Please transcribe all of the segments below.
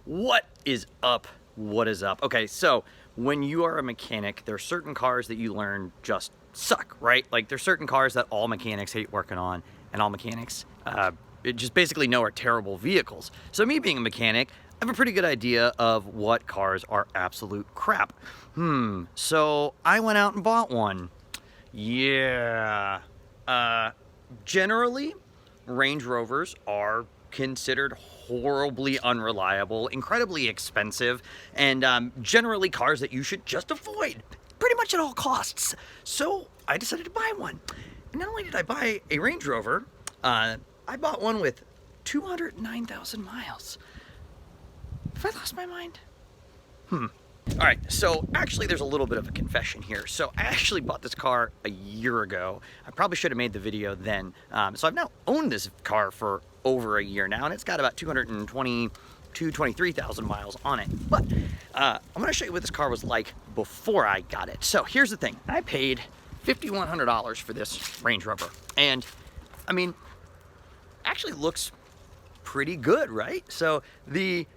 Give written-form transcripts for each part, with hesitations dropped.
What is up? What is up? Okay, so when you are a mechanic, there are certain cars that you learn just suck, right? Like there's certain cars that all mechanics hate working on, and all mechanics just basically know are terrible vehicles. So me being a mechanic, I have a pretty good idea of what cars are absolute crap. So I went out and bought one. Yeah. Generally, Range Rovers are considered horribly unreliable, incredibly expensive, and generally cars that you should just avoid pretty much at all costs. So I decided to buy one. And not only did I buy a Range Rover, I bought one with 209,000 miles. Have I lost my mind? All right, so actually there's a little bit of a confession here. So I actually bought this car a year ago. I probably should have made the video then. So I've now owned this car for over a year now, and it's got about 23,000 miles on it. But I'm gonna show you what this car was like before I got it. So here's the thing. I paid $5,100 for this Range Rover. And I mean, actually looks pretty good, right? So the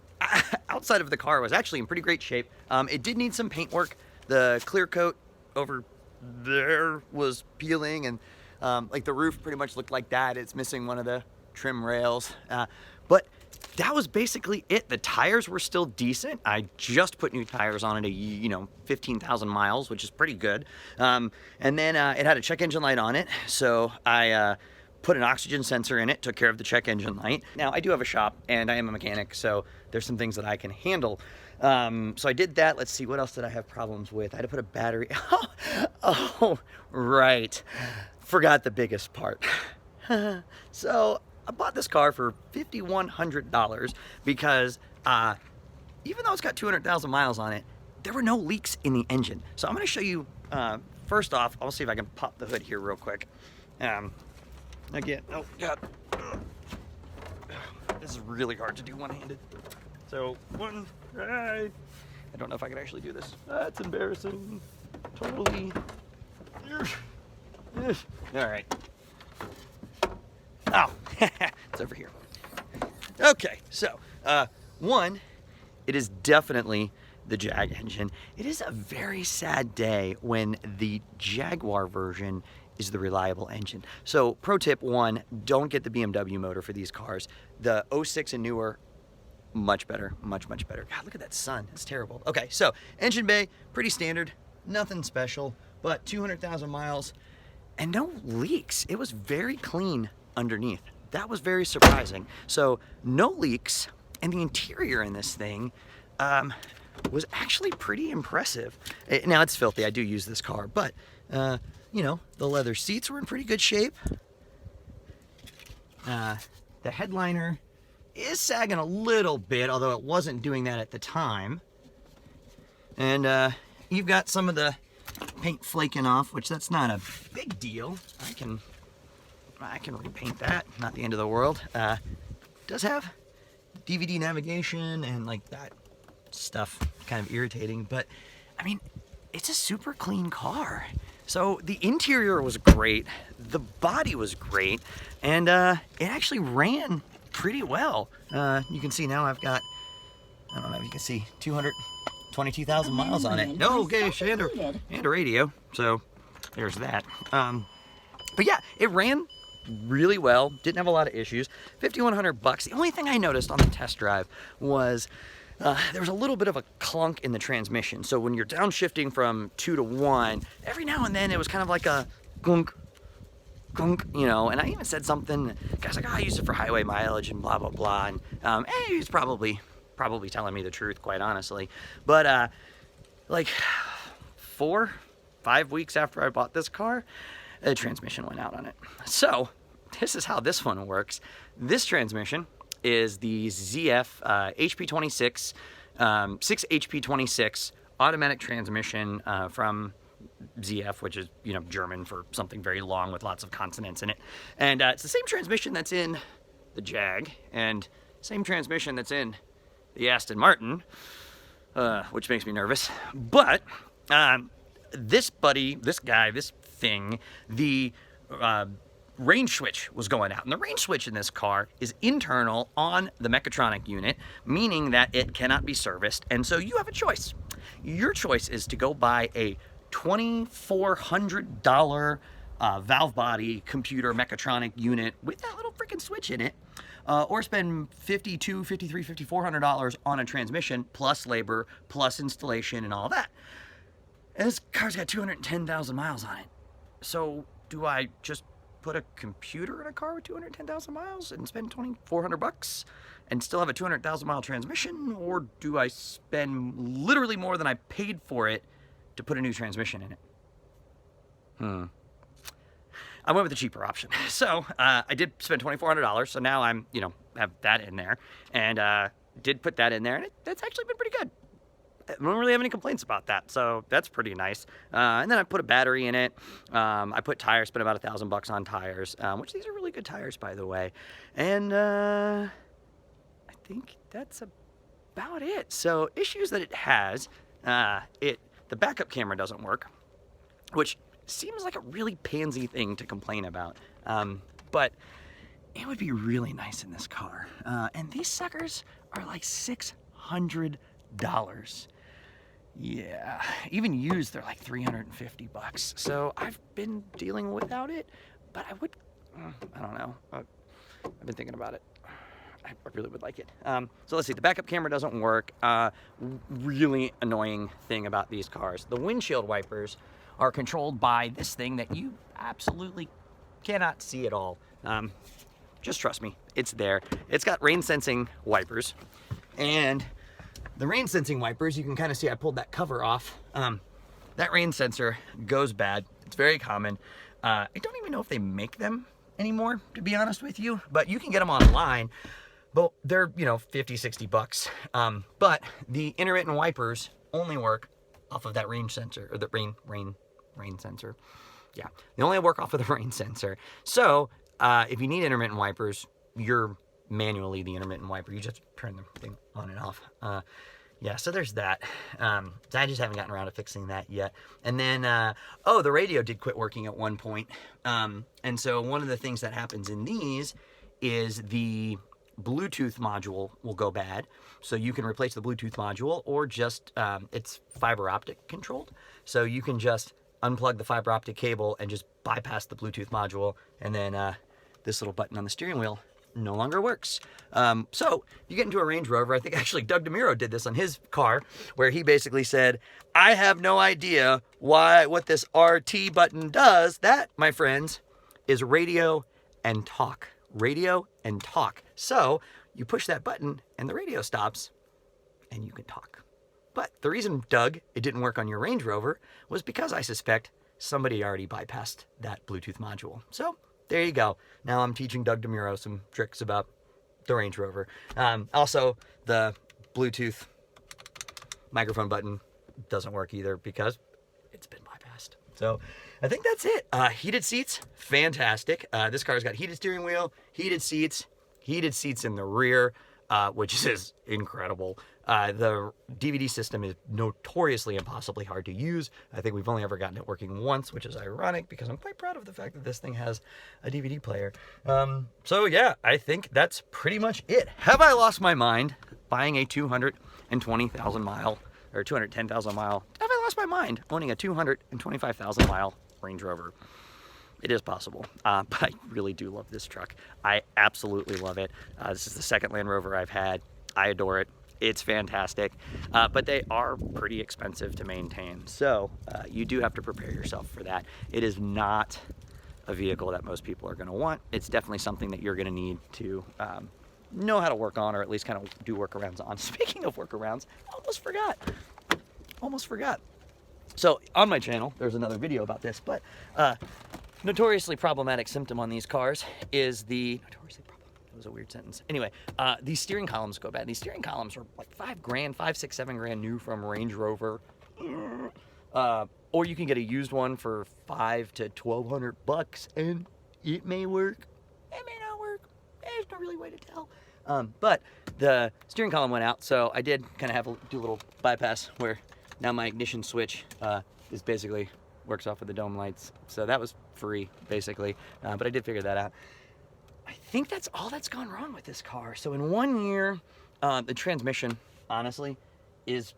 outside of the car was actually in pretty great shape. It did need some paint work. The clear coat over there was peeling, and like the roof pretty much looked like that. It's missing one of the trim rails, but that was basically it. The tires were still decent. I just put new tires on it, 15,000 miles, which is pretty good. And then it had a check engine light on it, so I put an oxygen sensor in it, took care of the check engine light. Now, I do have a shop, and I am a mechanic, so there's some things that I can handle. So I did that. Let's see, what else did I have problems with? I had to put a battery. Oh, right. Forgot the biggest part. So I bought this car for $5,100 because even though it's got 200,000 miles on it, there were no leaks in the engine. So I'm going to show you, first off, I'll see if I can pop the hood here real quick. Again, oh God, this is really hard to do one-handed. So I don't know if I can actually do this. That's embarrassing. Totally. All right. Oh, it's over here. Okay, so one, it is definitely the Jag engine. It is a very sad day when the Jaguar version is the reliable engine. So pro tip one, don't get the BMW motor for these cars. The 06 and newer, much better, much better. God, look at that sun, it's terrible. Okay, so engine bay, pretty standard, nothing special, but 200,000 miles and no leaks. It was very clean underneath. That was very surprising. So no leaks, and the interior in this thing was actually pretty impressive. Now it's filthy, I do use this car, but the leather seats were in pretty good shape. The headliner is sagging a little bit, although it wasn't doing that at the time. And you've got some of the paint flaking off, which that's not a big deal. I can repaint that, not the end of the world. Does have DVD navigation and like that stuff, kind of irritating, but I mean, it's a super clean car. So the interior was great, the body was great, and it actually ran pretty well. You can see now I've got, I don't know if you can see, 222,000 miles on it. No, okay, and a radio, so there's that. But yeah, it ran really well, didn't have a lot of issues. $5,100. The only thing I noticed on the test drive was there was a little bit of a clunk in the transmission. So when you're downshifting from 2 to 1, every now and then it was kind of like a gunk, and I even said something, the guy's like, I use it for highway mileage and blah, blah, blah. And he's probably telling me the truth, quite honestly. But like 4-5 weeks after I bought this car, the transmission went out on it. So this is how this one works. This transmission is the ZF HP26, 6HP26 automatic transmission from ZF, which is, German for something very long with lots of consonants in it. And it's the same transmission that's in the Jag and same transmission that's in the Aston Martin, which makes me nervous. But this thing, the range switch was going out. And the range switch in this car is internal on the mechatronic unit, meaning that it cannot be serviced. And so you have a choice. Your choice is to go buy a $2,400 valve body computer mechatronic unit with that little freaking switch in it, or spend $5,200, $5,300, $5,400 on a transmission plus labor plus installation and all that. And this car's got 210,000 miles on it. So do I just put a computer in a car with 210,000 miles and spend $2,400 and still have a 200,000 mile transmission, or do I spend literally more than I paid for it to put a new transmission in it? I went with the cheaper option. So I did spend $2,400, so now I'm, have that in there, and did put that in there, and that's actually been pretty good. I don't really have any complaints about that, so that's pretty nice. And then I put a battery in it. I put tires, spent about $1,000 on tires, which these are really good tires, by the way. And I think that's about it. So issues that it has, the backup camera doesn't work, which seems like a really pansy thing to complain about. But it would be really nice in this car. And these suckers are like $600. Yeah, even used, they're like $350. So I've been dealing without it, but I don't know. I've been thinking about it. I really would like it. So let's see, the backup camera doesn't work. Really annoying thing about these cars. The windshield wipers are controlled by this thing that you absolutely cannot see at all. Just trust me, it's there. It's got rain sensing wipers, and the rain sensing wipers, you can kind of see I pulled that cover off. That rain sensor goes bad. It's very common. I don't even know if they make them anymore, to be honest with you, but you can get them online. But they're, $50-$60. But the intermittent wipers only work off of that rain sensor, or the rain sensor. Yeah, they only work off of the rain sensor. So if you need intermittent wipers, you're manually the intermittent wiper. You just turn the thing on and off. Yeah, so there's that. I just haven't gotten around to fixing that yet. And then, the radio did quit working at one point. And so one of the things that happens in these is the Bluetooth module will go bad. So you can replace the Bluetooth module, or just, it's fiber optic controlled. So you can just unplug the fiber optic cable and just bypass the Bluetooth module. And then this little button on the steering wheel no longer works. So you get into a Range Rover. I think actually Doug DeMuro did this on his car, where he basically said, I have no idea what this RT button does. That, my friends, is radio and talk. Radio and talk. So you push that button and the radio stops and you can talk. But the reason, Doug, it didn't work on your Range Rover was because I suspect somebody already bypassed that Bluetooth module. So there you go. Now I'm teaching Doug DeMuro some tricks about the Range Rover. Also, the Bluetooth microphone button doesn't work either because it's been bypassed. So I think that's it. Heated seats, fantastic. This car's got heated steering wheel, heated seats in the rear, which is incredible. The DVD system is notoriously impossibly hard to use. I think we've only ever gotten it working once, which is ironic because I'm quite proud of the fact that this thing has a DVD player. So yeah, I think that's pretty much it. Have I lost my mind buying a 220,000 mile or 210,000 mile? Have I lost my mind owning a 225,000 mile Range Rover? It is possible, but I really do love this truck. I absolutely love it. This is the second Land Rover I've had. I adore it. It's fantastic, but they are pretty expensive to maintain. So you do have to prepare yourself for that. It is not a vehicle that most people are going to want. It's definitely something that you're going to need to know how to work on, or at least kind of do workarounds on. Speaking of workarounds, I almost forgot. So on my channel, there's another video about this, but notoriously problematic symptom on these cars is the that was a weird sentence. Anyway, these steering columns go bad. These steering columns are like $5,000, $5,000, $6,000, $7,000 new from Range Rover. Or you can get a used one for $500 to $1,200, and it may work. It may not work. There's no really way to tell. But the steering column went out, so I did kind of have do a little bypass where now my ignition switch is basically works off of the dome lights. So that was free, basically. But I did figure that out. I think that's all that's gone wrong with this car. So in 1 year, the transmission, honestly, is,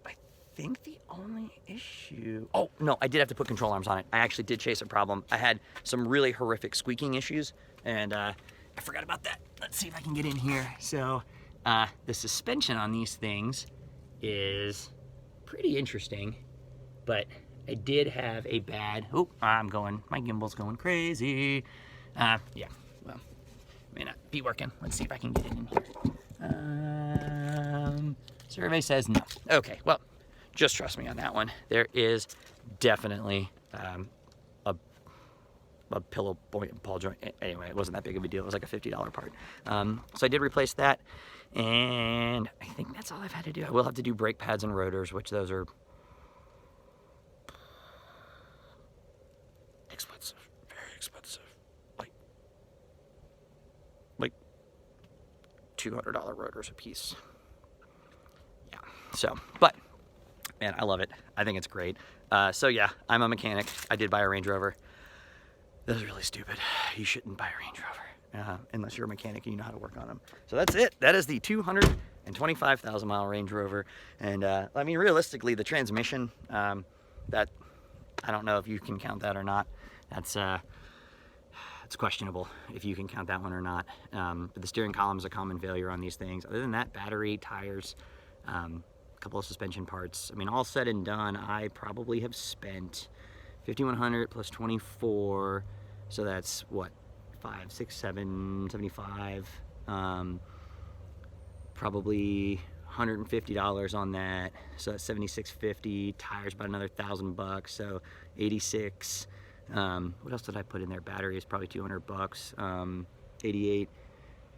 I think, the only issue. Oh, no, I did have to put control arms on it. I actually did chase a problem. I had some really horrific squeaking issues, and I forgot about that. Let's see if I can get in here. So the suspension on these things is pretty interesting, but I did have a bad, oh, my gimbal's going crazy. Yeah, well, may not be working. Let's see if I can get it in here. Survey says no. Okay, well, just trust me on that one. There is definitely a pillow ball joint. Anyway, it wasn't that big of a deal. It was like a $50 part. So I did replace that, and I think that's all I've had to do. I will have to do brake pads and rotors, which those are expensive, very expensive. Like $200 rotors a piece. Yeah, so, but man, I love it. I think it's great. So yeah, I'm a mechanic. I did buy a Range Rover. That was really stupid. You shouldn't buy a Range Rover unless you're a mechanic and you know how to work on them. So that's it. That is the 225,000 mile Range Rover. And I mean, realistically, the transmission, that, I don't know if you can count that or not. That's it's questionable if you can count that one or not. But the steering column is a common failure on these things. Other than that, battery, tires, a couple of suspension parts. I mean, all said and done, I probably have spent $5,100 plus 24, so that's what, 5, 6, 7, 75. Probably $150 on that, so that's $76.50. Tires about another $1,000, so $86. What else did I put in there? Battery is probably $200, $88,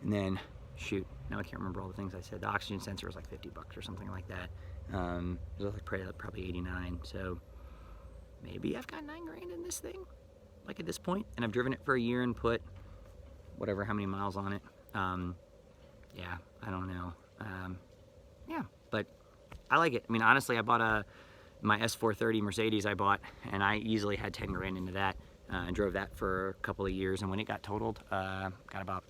and then shoot, now I can't remember all the things I said. The oxygen sensor was like $50 or something like that. It was like probably 89. So maybe I've got $9,000 in this thing, like at this point, and I've driven it for a year and put whatever, how many miles on it. Yeah, I don't know. Yeah, but I like it. I mean, honestly, I bought my S430 Mercedes I bought, and I easily had $10,000 into that, and drove that for a couple of years, and when it got totaled, got about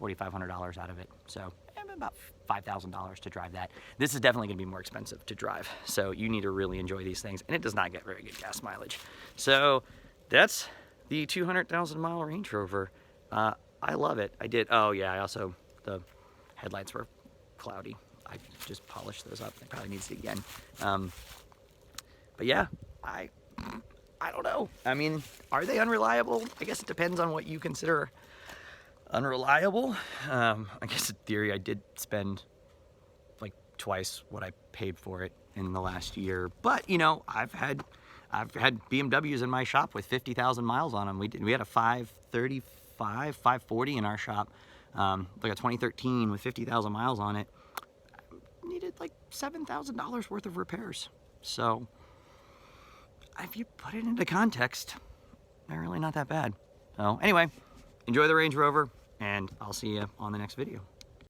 $4,500 out of it. So about $5,000 to drive that. This is definitely going to be more expensive to drive, so you need to really enjoy these things, and it does not get very good gas mileage. So that's the 200,000 mile Range Rover. I love it. I did, oh yeah, I also, the headlights were cloudy. I just polished those up. It probably needs to again. But yeah, I don't know. I mean, are they unreliable? I guess it depends on what you consider unreliable. I guess in theory I did spend like twice what I paid for it in the last year. But you know, I've had BMWs in my shop with 50,000 miles on them. We had a 535, 540 in our shop, like a 2013 with 50,000 miles on it. Needed like $7,000 worth of repairs. So if you put it into context, they're really not that bad. So anyway, enjoy the Range Rover, and I'll see you on the next video.